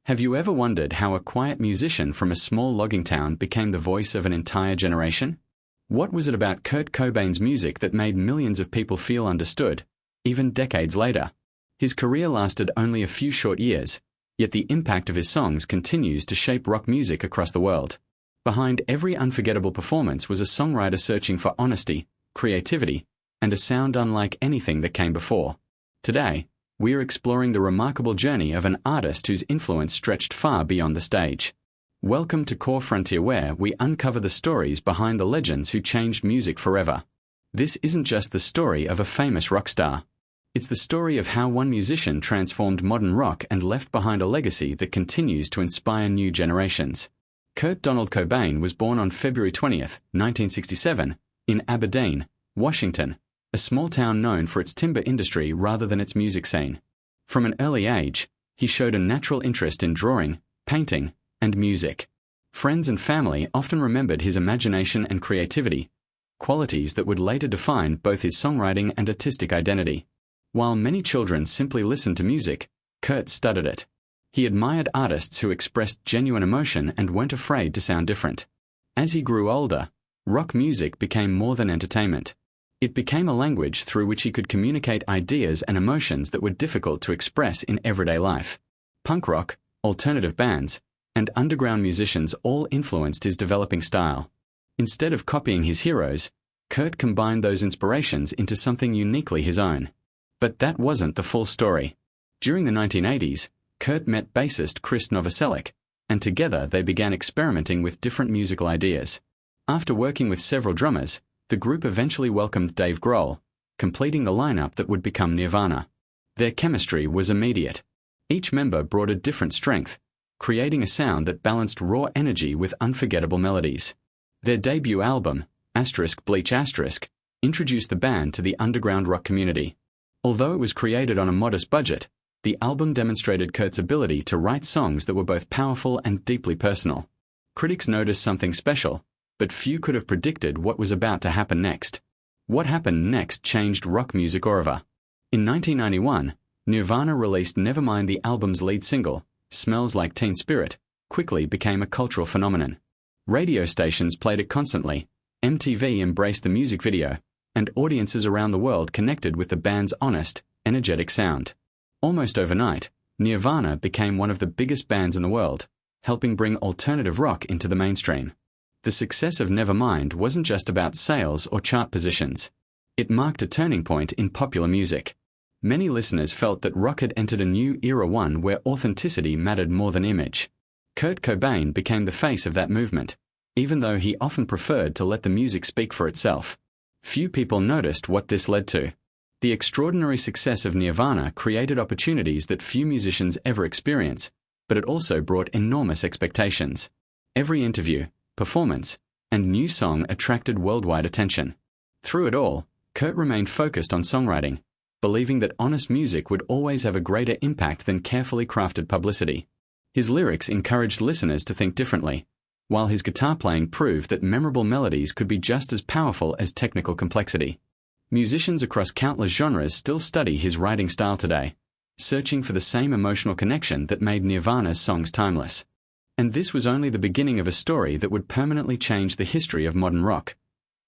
Have you ever wondered how a quiet musician from a small logging town became the voice of an entire generation? What was it about Kurt Cobain's music that made millions of people feel understood, even decades later? His career lasted only a few short years, yet the impact of his songs continues to shape rock music across the world. Behind every unforgettable performance was a songwriter searching for honesty, creativity, and a sound unlike anything that came before. Today, we are exploring the remarkable journey of an artist whose influence stretched far beyond the stage. Welcome to Core Frontier, where we uncover the stories behind the legends who changed music forever. This isn't just the story of a famous rock star. It's the story of how one musician transformed modern rock and left behind a legacy that continues to inspire new generations. Kurt Donald Cobain was born on February 20th, 1967, in Aberdeen, Washington, a small town known for its timber industry rather than its music scene. From an early age, he showed a natural interest in drawing, painting, and music. Friends and family often remembered his imagination and creativity, qualities that would later define both his songwriting and artistic identity. While many children simply listened to music, Kurt studied it. He admired artists who expressed genuine emotion and weren't afraid to sound different. As he grew older, rock music became more than entertainment. It became a language through which he could communicate ideas and emotions that were difficult to express in everyday life. Punk rock, alternative bands, and underground musicians all influenced his developing style. Instead of copying his heroes, Kurt combined those inspirations into something uniquely his own. But that wasn't the full story. During the 1980s, Kurt met bassist Chris Novoselic, and together they began experimenting with different musical ideas. After working with several drummers, the group eventually welcomed Dave Grohl, completing the lineup that would become Nirvana. Their chemistry was immediate. Each member brought a different strength, creating a sound that balanced raw energy with unforgettable melodies. Their debut album, *Bleach*, introduced the band to the underground rock community. Although it was created on a modest budget, the album demonstrated Kurt's ability to write songs that were both powerful and deeply personal. Critics noticed something special, but few could have predicted what was about to happen next. What happened next changed rock music forever. In 1991, Nirvana released Nevermind. The album's lead single, Smells Like Teen Spirit, quickly became a cultural phenomenon. Radio stations played it constantly, MTV embraced the music video, and audiences around the world connected with the band's honest, energetic sound. Almost overnight, Nirvana became one of the biggest bands in the world, helping bring alternative rock into the mainstream. The success of Nevermind wasn't just about sales or chart positions. It marked a turning point in popular music. Many listeners felt that rock had entered a new era, one where authenticity mattered more than image. Kurt Cobain became the face of that movement, even though he often preferred to let the music speak for itself. Few people noticed what this led to. The extraordinary success of Nirvana created opportunities that few musicians ever experience, but it also brought enormous expectations. Every interview, performance, and new song attracted worldwide attention. Through it all, Kurt remained focused on songwriting, believing that honest music would always have a greater impact than carefully crafted publicity. His lyrics encouraged listeners to think differently, while his guitar playing proved that memorable melodies could be just as powerful as technical complexity. Musicians across countless genres still study his writing style today, searching for the same emotional connection that made Nirvana's songs timeless. And this was only the beginning of a story that would permanently change the history of modern rock.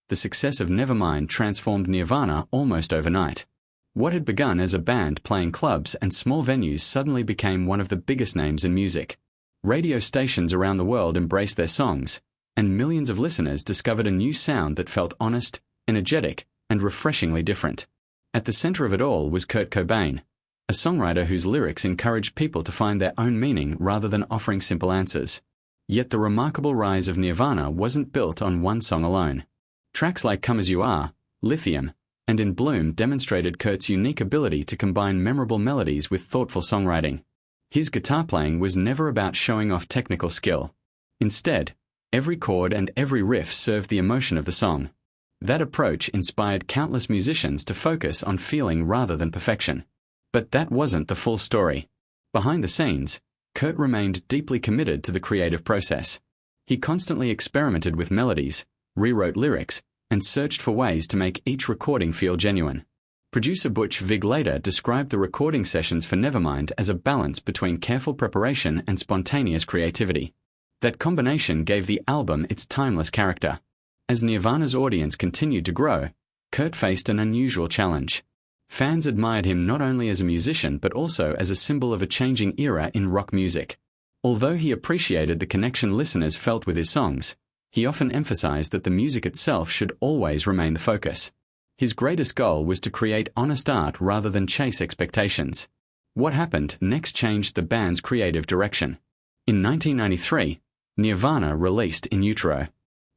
The success of Nevermind transformed Nirvana almost overnight. What had begun as a band playing clubs and small venues suddenly became one of the biggest names in music. Radio stations around the world embraced their songs, and millions of listeners discovered a new sound that felt honest, energetic, and refreshingly different. At the center of it all was Kurt Cobain, a songwriter whose lyrics encouraged people to find their own meaning rather than offering simple answers. Yet the remarkable rise of Nirvana wasn't built on one song alone. Tracks like Come As You Are, Lithium, and In Bloom demonstrated Kurt's unique ability to combine memorable melodies with thoughtful songwriting. His guitar playing was never about showing off technical skill. Instead, every chord and every riff served the emotion of the song. That approach inspired countless musicians to focus on feeling rather than perfection. But that wasn't the full story. Behind the scenes, Kurt remained deeply committed to the creative process. He constantly experimented with melodies, rewrote lyrics, and searched for ways to make each recording feel genuine. Producer Butch Vig later described the recording sessions for Nevermind as a balance between careful preparation and spontaneous creativity. That combination gave the album its timeless character. As Nirvana's audience continued to grow, Kurt faced an unusual challenge. Fans admired him not only as a musician but also as a symbol of a changing era in rock music. Although he appreciated the connection listeners felt with his songs, he often emphasized that the music itself should always remain the focus. His greatest goal was to create honest art rather than chase expectations. What happened next changed the band's creative direction. In 1993, Nirvana released In Utero.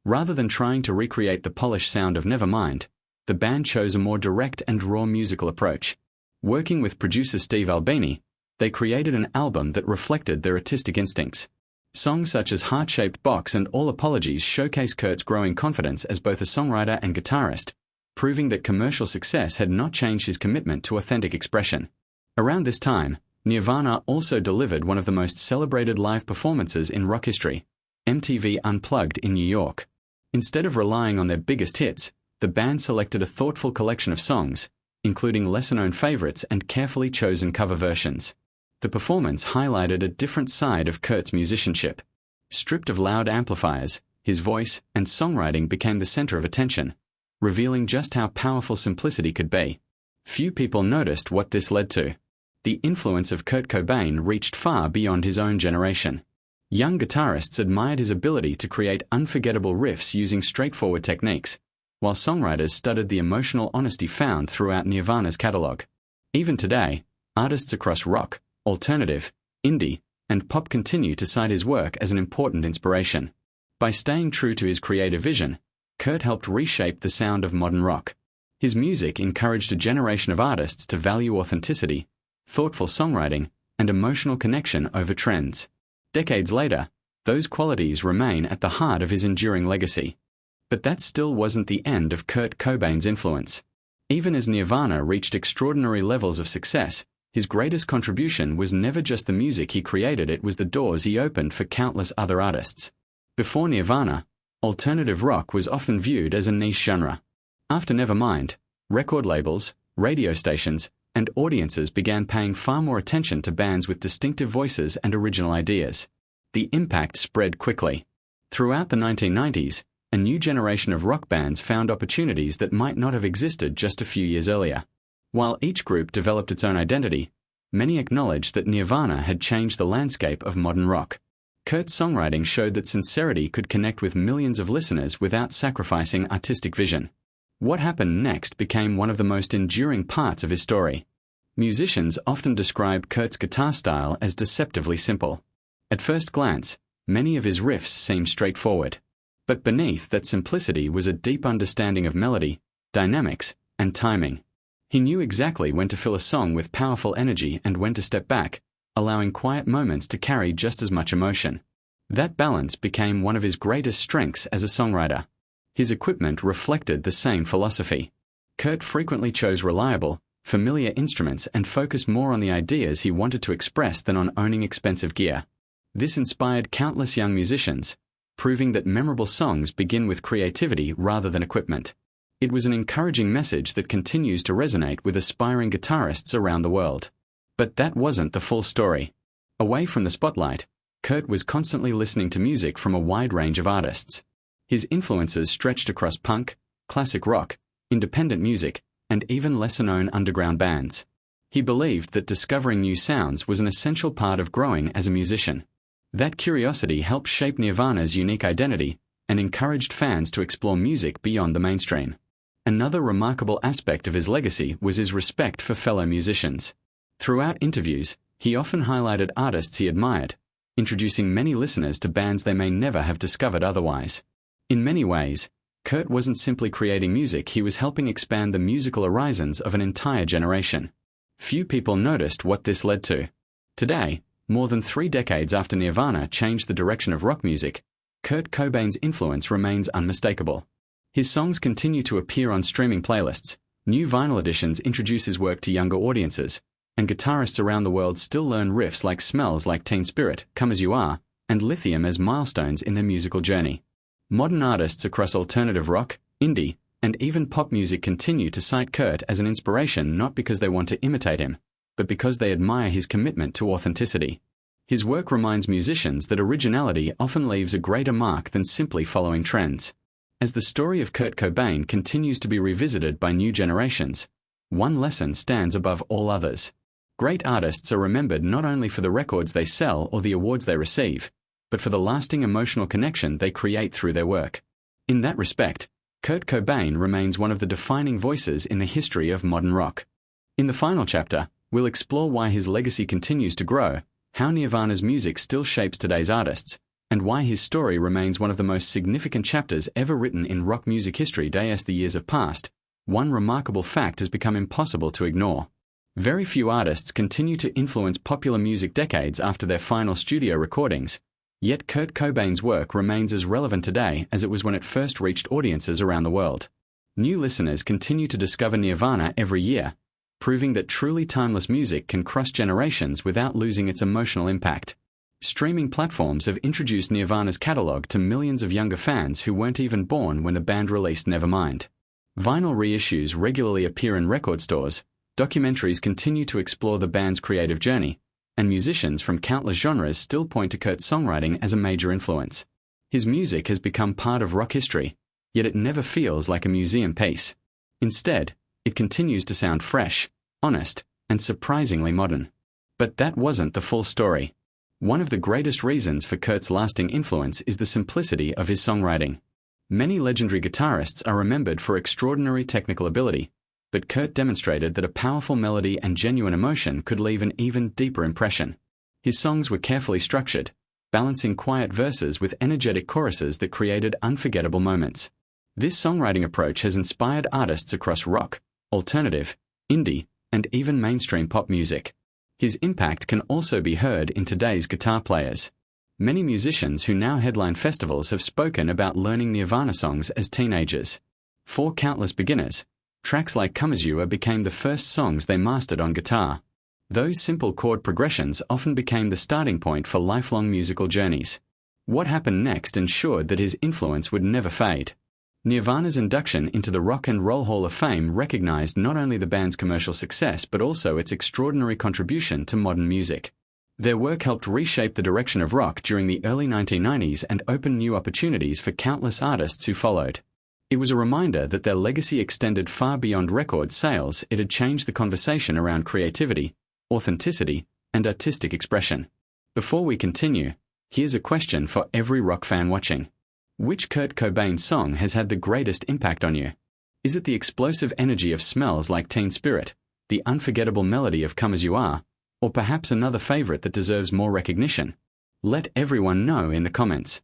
Rather than trying to recreate the polished sound of Nevermind, the band chose a more direct and raw musical approach. Working with producer Steve Albini, they created an album that reflected their artistic instincts. Songs such as Heart-Shaped Box and All Apologies showcase Kurt's growing confidence as both a songwriter and guitarist, proving that commercial success had not changed his commitment to authentic expression. Around this time, Nirvana also delivered one of the most celebrated live performances in rock history, MTV Unplugged in New York. Instead of relying on their biggest hits, the band selected a thoughtful collection of songs, including lesser-known favorites and carefully chosen cover versions. The performance highlighted a different side of Kurt's musicianship. Stripped of loud amplifiers, his voice and songwriting became the center of attention, revealing just how powerful simplicity could be. Few people noticed what this led to. The influence of Kurt Cobain reached far beyond his own generation. Young guitarists admired his ability to create unforgettable riffs using straightforward techniques, while songwriters studied the emotional honesty found throughout Nirvana's catalog. Even today, artists across rock, alternative, indie, and pop continue to cite his work as an important inspiration. By staying true to his creative vision, Kurt helped reshape the sound of modern rock. His music encouraged a generation of artists to value authenticity, thoughtful songwriting, and emotional connection over trends. Decades later, those qualities remain at the heart of his enduring legacy. But that still wasn't the end of Kurt Cobain's influence. Even as Nirvana reached extraordinary levels of success, his greatest contribution was never just the music he created, it was the doors he opened for countless other artists. Before Nirvana, alternative rock was often viewed as a niche genre. After Nevermind, record labels, radio stations, and audiences began paying far more attention to bands with distinctive voices and original ideas. The impact spread quickly. Throughout the 1990s, a new generation of rock bands found opportunities that might not have existed just a few years earlier. While each group developed its own identity, many acknowledged that Nirvana had changed the landscape of modern rock. Kurt's songwriting showed that sincerity could connect with millions of listeners without sacrificing artistic vision. What happened next became one of the most enduring parts of his story. Musicians often describe Kurt's guitar style as deceptively simple. At first glance, many of his riffs seem straightforward. But beneath that simplicity was a deep understanding of melody, dynamics, and timing. He knew exactly when to fill a song with powerful energy and when to step back, allowing quiet moments to carry just as much emotion. That balance became one of his greatest strengths as a songwriter. His equipment reflected the same philosophy. Kurt frequently chose reliable, familiar instruments and focused more on the ideas he wanted to express than on owning expensive gear. This inspired countless young musicians, proving that memorable songs begin with creativity rather than equipment. It was an encouraging message that continues to resonate with aspiring guitarists around the world. But that wasn't the full story. Away from the spotlight, Kurt was constantly listening to music from a wide range of artists. His influences stretched across punk, classic rock, independent music, and even lesser-known underground bands. He believed that discovering new sounds was an essential part of growing as a musician. That curiosity helped shape Nirvana's unique identity and encouraged fans to explore music beyond the mainstream. Another remarkable aspect of his legacy was his respect for fellow musicians. Throughout interviews, he often highlighted artists he admired, introducing many listeners to bands they may never have discovered otherwise. In many ways, Kurt wasn't simply creating music, he was helping expand the musical horizons of an entire generation. Few people noticed what this led to. Today, more than 3 decades after Nirvana changed the direction of rock music, Kurt Cobain's influence remains unmistakable. His songs continue to appear on streaming playlists, new vinyl editions introduce his work to younger audiences, and guitarists around the world still learn riffs like Smells Like Teen Spirit, Come As You Are, and Lithium as milestones in their musical journey. Modern artists across alternative rock, indie, and even pop music continue to cite Kurt as an inspiration not because they want to imitate him, but because they admire his commitment to authenticity. His work reminds musicians that originality often leaves a greater mark than simply following trends. As the story of Kurt Cobain continues to be revisited by new generations, one lesson stands above all others. Great artists are remembered not only for the records they sell or the awards they receive, but for the lasting emotional connection they create through their work. In that respect, Kurt Cobain remains one of the defining voices in the history of modern rock. In the final chapter, we'll explore why his legacy continues to grow, how Nirvana's music still shapes today's artists, and why his story remains one of the most significant chapters ever written in rock music history. As the years have passed, one remarkable fact has become impossible to ignore. Very few artists continue to influence popular music decades after their final studio recordings, yet Kurt Cobain's work remains as relevant today as it was when it first reached audiences around the world. New listeners continue to discover Nirvana every year, proving that truly timeless music can cross generations without losing its emotional impact. Streaming platforms have introduced Nirvana's catalog to millions of younger fans who weren't even born when the band released Nevermind. Vinyl reissues regularly appear in record stores, documentaries continue to explore the band's creative journey, and musicians from countless genres still point to Kurt's songwriting as a major influence. His music has become part of rock history, yet it never feels like a museum piece. Instead, it continues to sound fresh, honest, and surprisingly modern. But that wasn't the full story. One of the greatest reasons for Kurt's lasting influence is the simplicity of his songwriting. Many legendary guitarists are remembered for extraordinary technical ability, but Kurt demonstrated that a powerful melody and genuine emotion could leave an even deeper impression. His songs were carefully structured, balancing quiet verses with energetic choruses that created unforgettable moments. This songwriting approach has inspired artists across rock, alternative, indie, and even mainstream pop music. His impact can also be heard in today's guitar players. Many musicians who now headline festivals have spoken about learning Nirvana songs as teenagers. For countless beginners, tracks like Come As You Are became the first songs they mastered on guitar. Those simple chord progressions often became the starting point for lifelong musical journeys. What happened next ensured that his influence would never fade. Nirvana's induction into the Rock and Roll Hall of Fame recognized not only the band's commercial success but also its extraordinary contribution to modern music. Their work helped reshape the direction of rock during the early 1990s and opened new opportunities for countless artists who followed. It was a reminder that their legacy extended far beyond record sales. It had changed the conversation around creativity, authenticity, and artistic expression. Before we continue, here's a question for every rock fan watching. Which Kurt Cobain song has had the greatest impact on you? Is it the explosive energy of Smells Like Teen Spirit, the unforgettable melody of Come As You Are, or perhaps another favorite that deserves more recognition? Let everyone know in the comments.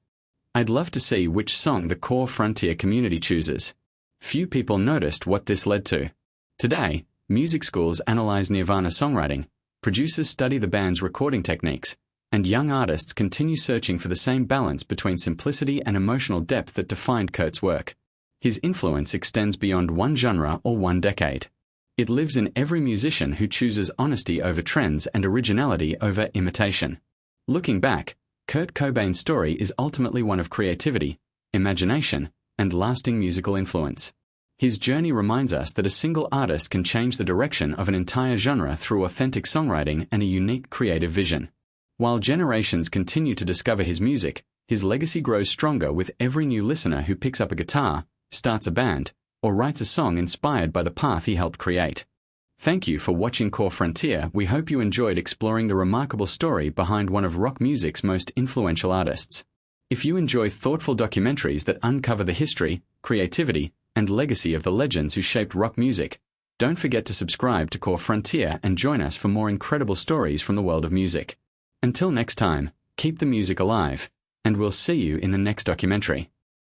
I'd love to see which song the core Frontier community chooses. Few people noticed what this led to. Today, music schools analyze Nirvana songwriting, producers study the band's recording techniques, and young artists continue searching for the same balance between simplicity and emotional depth that defined Kurt's work. His influence extends beyond one genre or one decade. It lives in every musician who chooses honesty over trends and originality over imitation. Looking back, Kurt Cobain's story is ultimately one of creativity, imagination, and lasting musical influence. His journey reminds us that a single artist can change the direction of an entire genre through authentic songwriting and a unique creative vision. While generations continue to discover his music, his legacy grows stronger with every new listener who picks up a guitar, starts a band, or writes a song inspired by the path he helped create. Thank you for watching Core Frontier. We hope you enjoyed exploring the remarkable story behind one of rock music's most influential artists. If you enjoy thoughtful documentaries that uncover the history, creativity, and legacy of the legends who shaped rock music, don't forget to subscribe to Core Frontier and join us for more incredible stories from the world of music. Until next time, keep the music alive, and we'll see you in the next documentary.